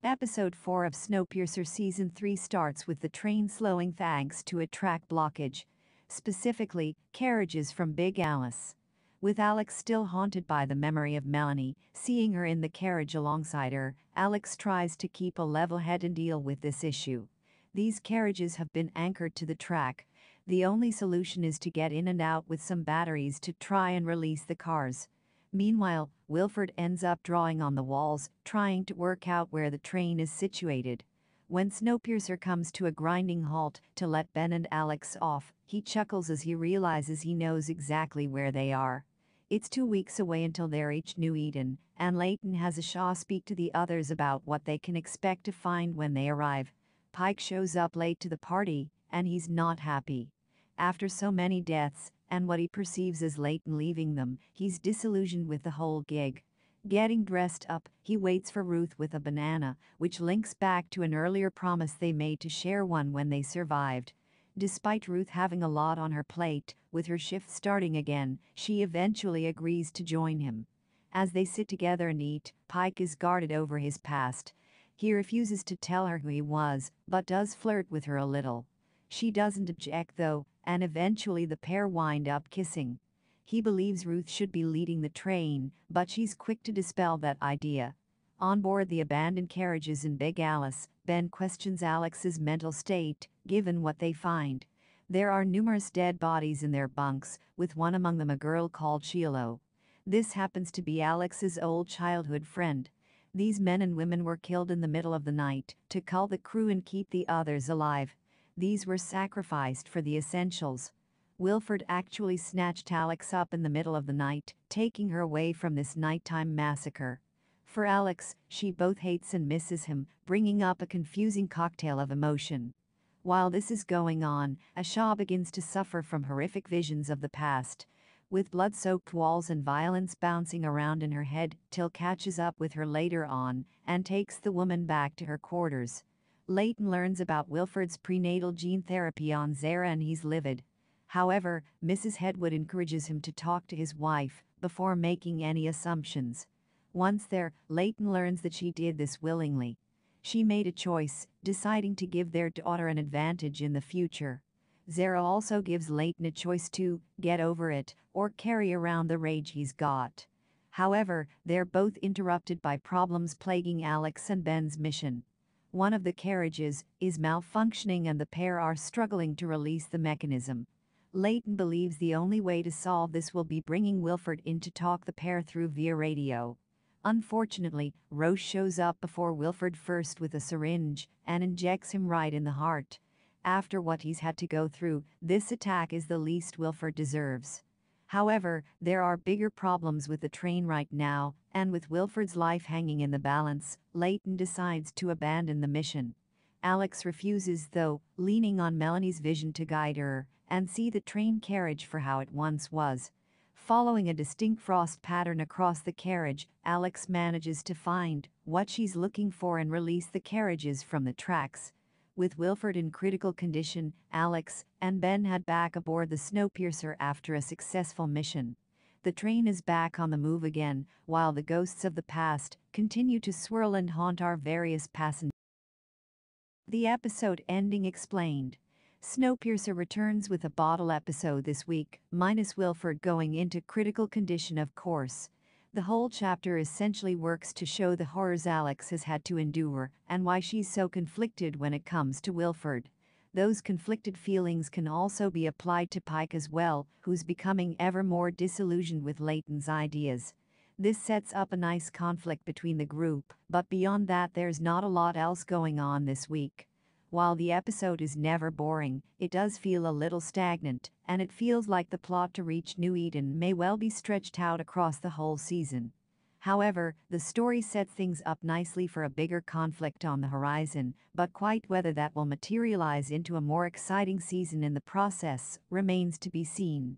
Episode 4 of Snowpiercer Season 3 starts with the train slowing thanks to a track blockage, specifically, carriages from Big Alice. With Alex still haunted by the memory of Melanie, seeing her in the carriage alongside her, Alex tries to keep a level head and deal with this issue. These carriages have been anchored to the track. The only solution is to get in and out with some batteries to try and release the cars. Meanwhile, Wilford ends up drawing on the walls, trying to work out where the train is situated. When Snowpiercer comes to a grinding halt to let Ben and Alex off, he chuckles as he realizes he knows exactly where they are. It's 2 weeks away until they reach New Eden, and Layton has a Shaw speak to the others about what they can expect to find when they arrive. Pike shows up late to the party, and he's not happy. After so many deaths, and what he perceives as Layton leaving them, he's disillusioned with the whole gig. Getting dressed up, he waits for Ruth with a banana, which links back to an earlier promise they made to share one when they survived. Despite Ruth having a lot on her plate, with her shift starting again, she eventually agrees to join him. As they sit together and eat, Pike is guarded over his past. He refuses to tell her who he was, but does flirt with her a little. She doesn't object though, and eventually the pair wind up kissing. He believes Ruth should be leading the train, but she's quick to dispel that idea. On board the abandoned carriages in Big Alice, Ben questions Alex's mental state, given what they find. There are numerous dead bodies in their bunks, with one among them a girl called Shiloh. This happens to be Alex's old childhood friend. These men and women were killed in the middle of the night to cull the crew and keep the others alive. These were sacrificed for the essentials. Wilford actually snatched Alex up in the middle of the night, taking her away from this nighttime massacre. For Alex, she both hates and misses him, bringing up a confusing cocktail of emotion. While this is going on, Asha begins to suffer from horrific visions of the past. With blood-soaked walls and violence bouncing around in her head, Till catches up with her later on and takes the woman back to her quarters. Layton learns about Wilford's prenatal gene therapy on Zara and he's livid. However, Mrs. Hedwood encourages him to talk to his wife before making any assumptions. Once there, Layton learns that she did this willingly. She made a choice, deciding to give their daughter an advantage in the future. Zara also gives Layton a choice to get over it or carry around the rage he's got. However, they're both interrupted by problems plaguing Alex and Ben's mission. One of the carriages is malfunctioning and the pair are struggling to release the mechanism. Layton believes the only way to solve this will be bringing Wilford in to talk the pair through via radio. Unfortunately, Rose shows up before Wilford first with a syringe and injects him right in the heart. After what he's had to go through, this attack is the least Wilford deserves. However, there are bigger problems with the train right now, and with Wilford's life hanging in the balance, Layton decides to abandon the mission. Alex refuses though, leaning on Melanie's vision to guide her and see the train carriage for how it once was. Following a distinct frost pattern across the carriage, Alex manages to find what she's looking for and release the carriages from the tracks. With Wilford in critical condition, Alex and Ben head back aboard the Snowpiercer after a successful mission. The train is back on the move again, while the ghosts of the past continue to swirl and haunt our various passengers. The episode Ending Explained. Snowpiercer returns with a bottle episode this week, minus Wilford going into critical condition of course. The whole chapter essentially works to show the horrors Alex has had to endure and why she's so conflicted when it comes to Wilford. Those conflicted feelings can also be applied to Pike as well, who's becoming ever more disillusioned with Layton's ideas. This sets up a nice conflict between the group, but beyond that there's not a lot else going on this week. While the episode is never boring, it does feel a little stagnant, and it feels like the plot to reach New Eden may well be stretched out across the whole season. However, the story sets things up nicely for a bigger conflict on the horizon, but quite whether that will materialize into a more exciting season in the process remains to be seen.